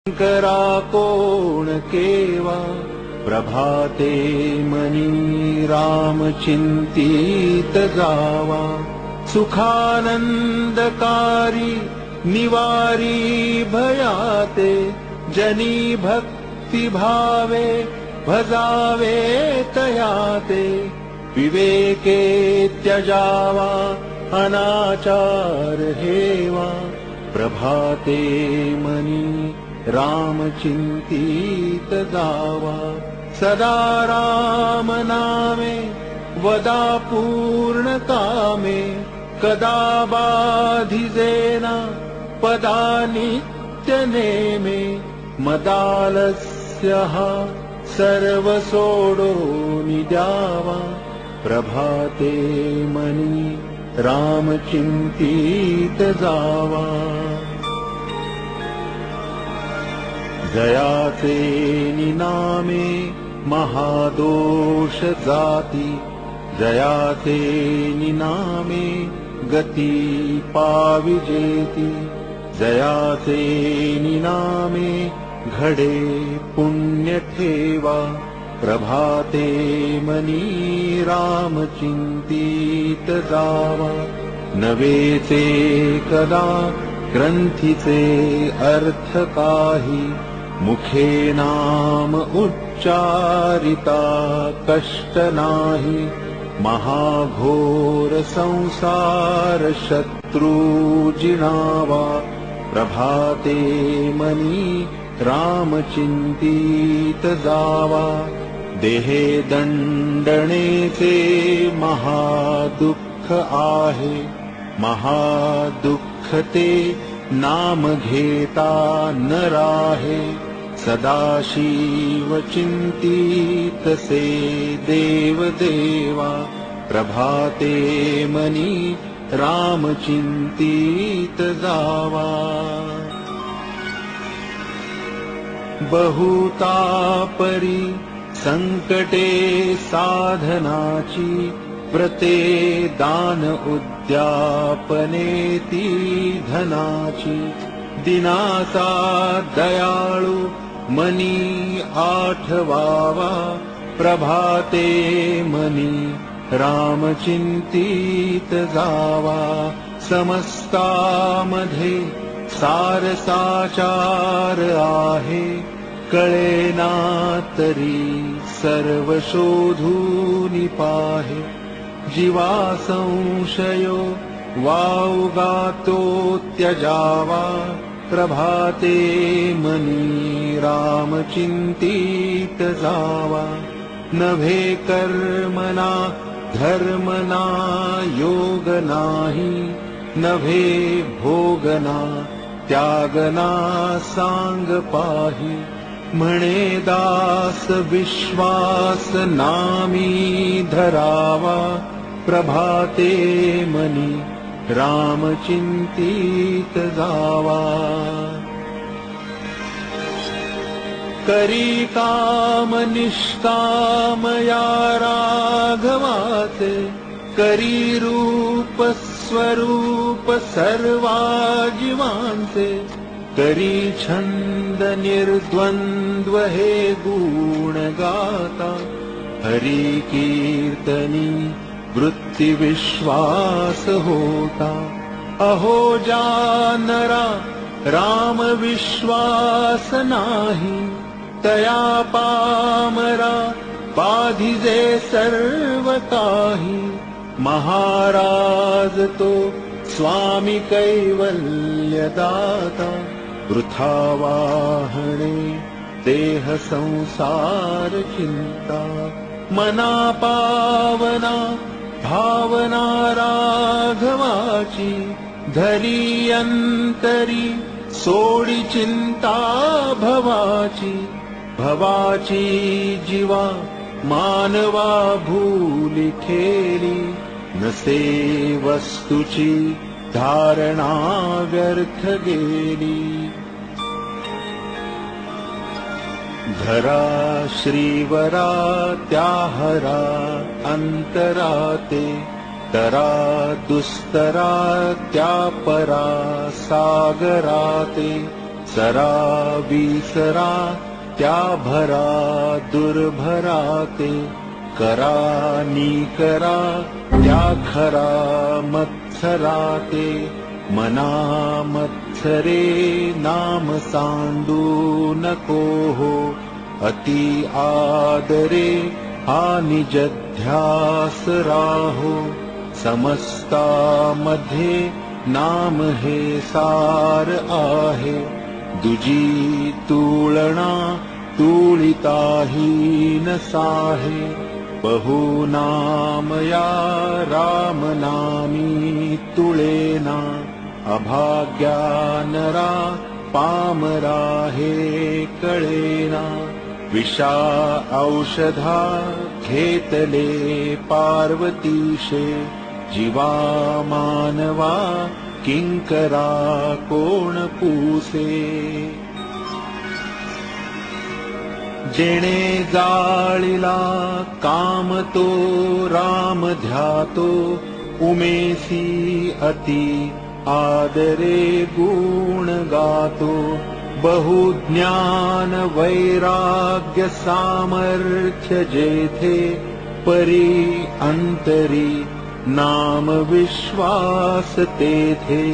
शंकरा कोण केवा प्रभाते मनी राम चिंतित जावा सुखानंदकारी निवारी भयाते जनी भक्ति भावे भजावे तयाते विवेके त्यजावा अनाचार हेवा प्रभाते मनी राम चिंतित जावा सदा राम नामे वदा पूर्ण कामे कदा बाधिजेना पदा नित्य नेमे मदालस्य सर्व सोडो निद्यावा प्रभाते मनी राम चिंतित जावा जयाचे निनामे महादोष जाती जयाचे निनामे गती पाविजेती जयाचे निनामे घडे पुण्य ठेवा प्रभाते मनी राम चिंतित जावा नवेचे कदा ग्रंथीचे अर्थ काही मुखे नाम उच्चारिता कष्ट नाही महाघोर संसार शत्रु जिणावा प्रभाते मनी राम चिंतित जावा देहे दंडणेचे महादुःख आहे महादुःख ते नाम घेता न राहे सदाशिव चिंतित से देव देवा प्रभाते मनी राम चिंतित जावा बहुतापरी संकटे साधनाची व्रते दान उद्यापनेती धनाची दिनाचा दयाळू मनी आठवावा प्रभाते मनी राम चिंतित जावा समस्तामध्ये सारसाचार आहे कळेना तरी सर्व शोधून पाहे जीवा संशयो वावगातो त्यजावा प्रभाते मनी राम चिंतित जावा नभे कर्मना धर्मना योग नाही नभे भोगना त्यागना सांग पाही म्हणे दास विश्वास नामी धरावा प्रभाते मनी राम चिंतित जावा करी काम निष्काम या राघवाचे करी रूप स्वरूप सर्वा जीवांचे करी छंद निर्द्वंद्व हे गुण गाता हरी कीर्तनी वृत्ती विश्वास होता अहो जानरा राम विश्वास नाही तया पामरा बाधिजे सर्व काही महाराज तो स्वामी कैवल्य दाता वृथा वाहणे देह संसार चिंता मना पावना भावना राघवाची धरी अंतरी सोडी चिंता भवाची भवाची जीवा मानवा भूली ठेली नसे वस्तुची धारणा व्यर्थ गेली धरा श्रीवरा त्याहरा अंतराते तरा दुस्तरा त्या परा सागराते सरा विसरा त्या भरा दुर्भराते, करा निकरा त्या खरा मत्सराते, मना मत्सरे नाम सांडू नको हो, अति आदरे हा निजध्यास राहो, समस्तामध्ये नाम हे सार आहे, दुजी तुलना तुळिताही न साहे, बहु नाम या राम नामी तुळेना, अभाग्या नरा पामरा हे कळेना, विषा औषधा घेतले पार्वतीशे, जीवा मानवा किंकरा कोण पुसे, जेणे जाळिला काम तो राम ध्यातो, उमेसी अति आदरे गुण गातो, बहुज्ञान वैराग्य सामर्थ्य जेथे, परी अंतरी नाम विश्वास तेथे,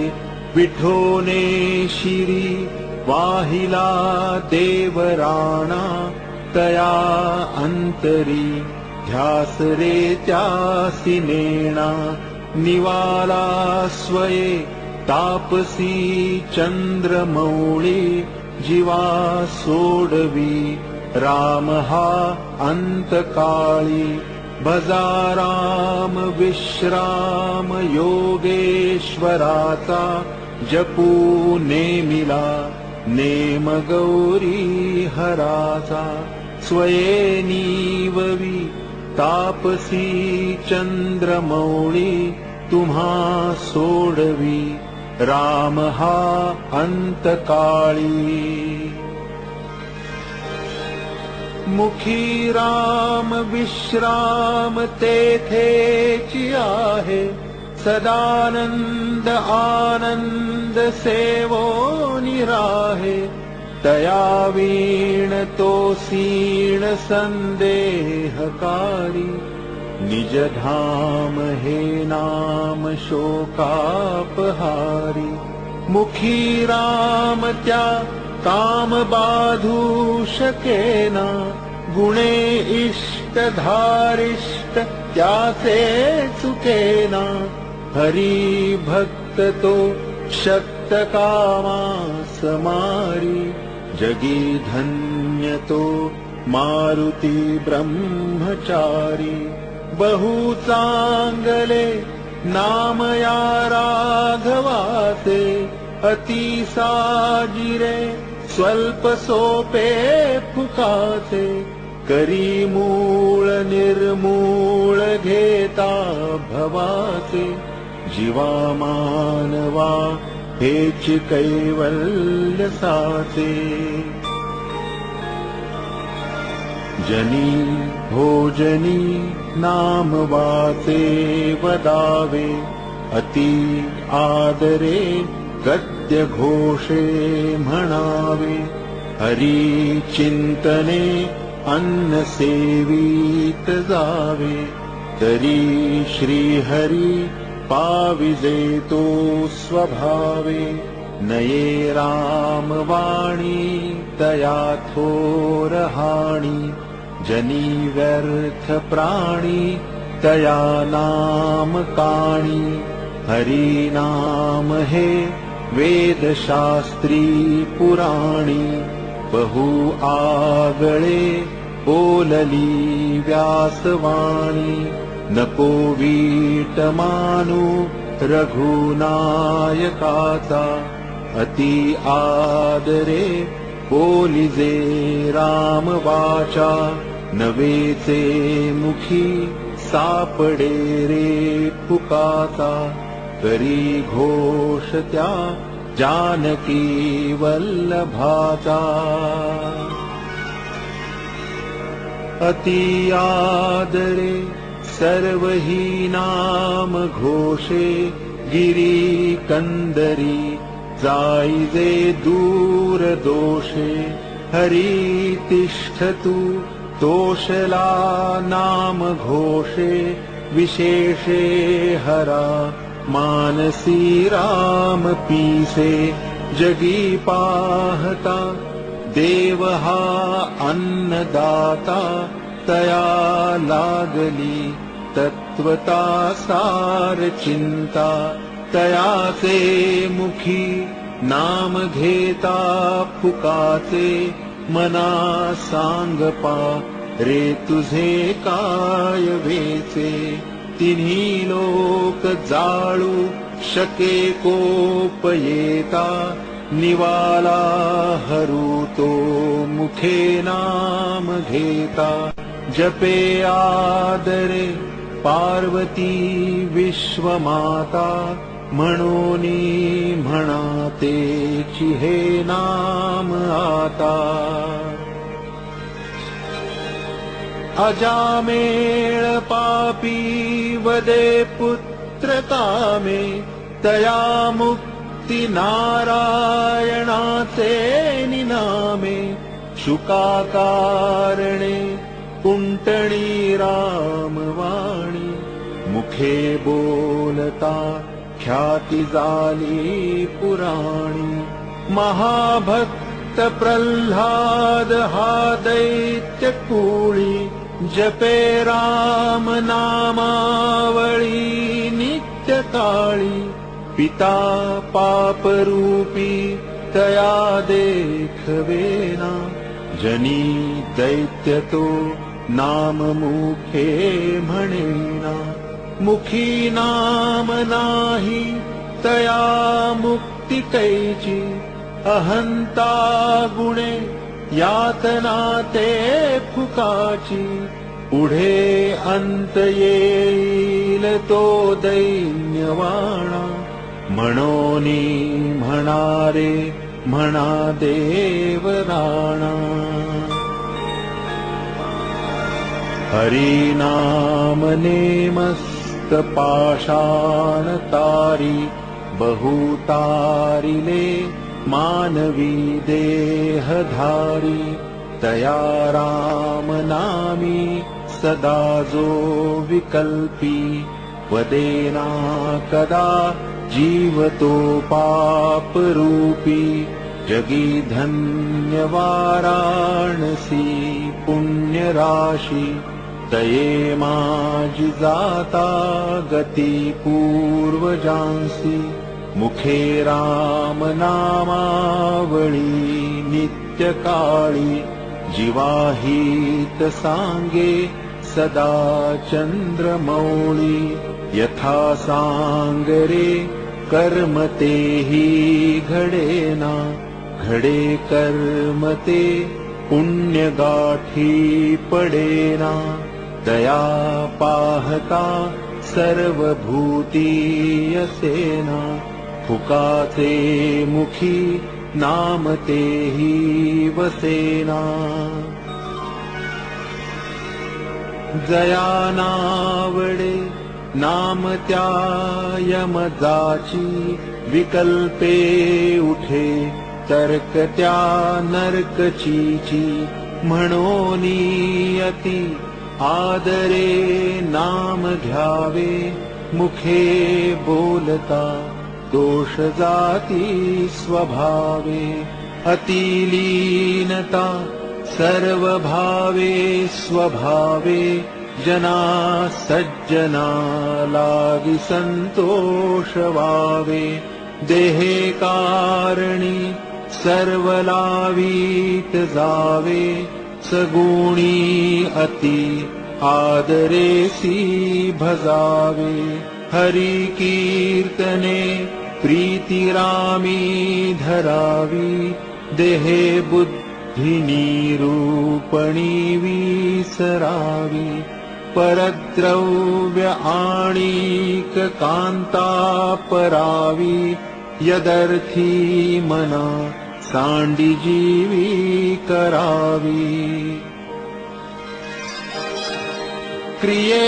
विठोने शिरी वाहिला देवराणा, तया अंतरी ध्यास रे त्यासी नेणा, निवाला स्वये तापसी चंद्रमौळी, जीवा सोडवी राम हा अंतकाळी, भजा राम विश्राम योगेश्वराचा, जपू नेमिला नेम गौरी हराचा, स्वये नीववी तापसी चंद्रमौळी, तुम्हा सोडवी राम हा अंतकाळी, मुखी राम विश्राम तेथेची आहे, सदानंद आनंद सेवो निराहे, तया वीण तो सीण संदेहकारी, निज धाम हे नाम शोकापहारी, मुखी राम त्या काम बाधू शकेना, गुणे इष्ट धारिष्ट त्याचे चुकेना, हरी भक्त तो शक्त कामा समारी, जगी धन्य तो मारुती ब्रह्मचारी, बहु चांगले नाम या राघवाचे, अति साजिरे स्वल्प सोपे फुकाचे, करी मूळ निर्मूळ घेता भवाचे, जीवा मानवा हेच कैवल्य साचे, जनी भोजनी नाम वाचे वदावे, अति आदरे गद्य घोषे म्हणावे, हरी चिंतने अन्न सेवित जावे, तरी श्री हरी पाविजे तो स्वभावे, नये राम वाणी तया थोर हाणी, जनी व्यर्थ प्राणी तया नाम काणी, हरी नाम हे वेद शास्त्री पुराणी, बहु आगळे बोलली व्यासवाणी, नको वीट मानू रघुनायकाचा, अति आदरे बोलिजे राम वाचा, नवेचे मुखी सापडे रे फुकाचा, करी घोष त्या जानकी वल्लभाचा, अति आदरे सर्व ही नाम घोषे, गिरी कंदरी जाईजे दूर दोषे हरी तिष्ठतु तोषला नाम घोषे विशेषे हरा मानसी राम पीसे जगी पाहता देव हा अन्नदाता तया लागली तत्वता सार चिंता तयाचे मुखी नाम घेता फुकाचे मना सांगपा रे तुझे काय वेचे तिन्ही लोक जाळू शके कोप येता निवाला हरू मुखे नाम घेता जपे आदरे पार्वती विश्वमाता म्हणोनी म्हणातेची हे नाम आता अजामेळ पापी वदे पुत्र कामे तया मुक्ती नारायणाचे निनामे शुका कारणे कुंटणी रामवाणी मुखे बोलता ख्याती झाली पुराणी महाभक्त प्रल्हाद हा दैत्य कुळी जपे राम नामावळी नित्य काळी पिता पापरूपी तया देखवेना जनी दैत्य तो नाम मुखे म्हणेना मुखी नाम नाही तया मुक्ती कैची अहंता गुणे यातना ते फुकाची पुढे अंत येईल तो दैन्यवाणा म्हणोनी म्हणारे म्हणा देव राणा हरी नाम नेमस्त पाषाण तारी बहुतारिले मानवी देहधारी तया राम नामी सदा जो विकल्पी वदेना कदा जीवतो पाप रूपी जगी धन्य वाराणसी पुण्य राशी तये माजी जाता गती पूर्वजांसी मुखे राम नामावळी नित्य काळी जीवाहित सांगे सदा चंद्रमौळी यथा सांगरे कर्म तेही घडेना घडे कर्म ते पुण्य गाठी पडेना दया पाहता सर्व भूती असेना फुकाचे मुखी नाम तेही वसेना जया नावडे नाम त्या यमजाची विकल्पे उठे तर्क त्या नरकचीची म्हणोनी अति आदरे नाम घ्यावे मुखे बोलता दोष जाती स्वभावे अतिलीनता सर्व भावे स्वभावे जना सज्जना लागी संतोष वावे देहे कारणी सर्व लावीत जावे सगुणी अति आदरेसी भजावे हरि कीर्तने प्रीति रामी धरावी देहे बुद्धि निरूपणी विसरावी परद्रव्य आणिक कांता परावी यदर्थी मना सांडी जीवी करावी क्रिये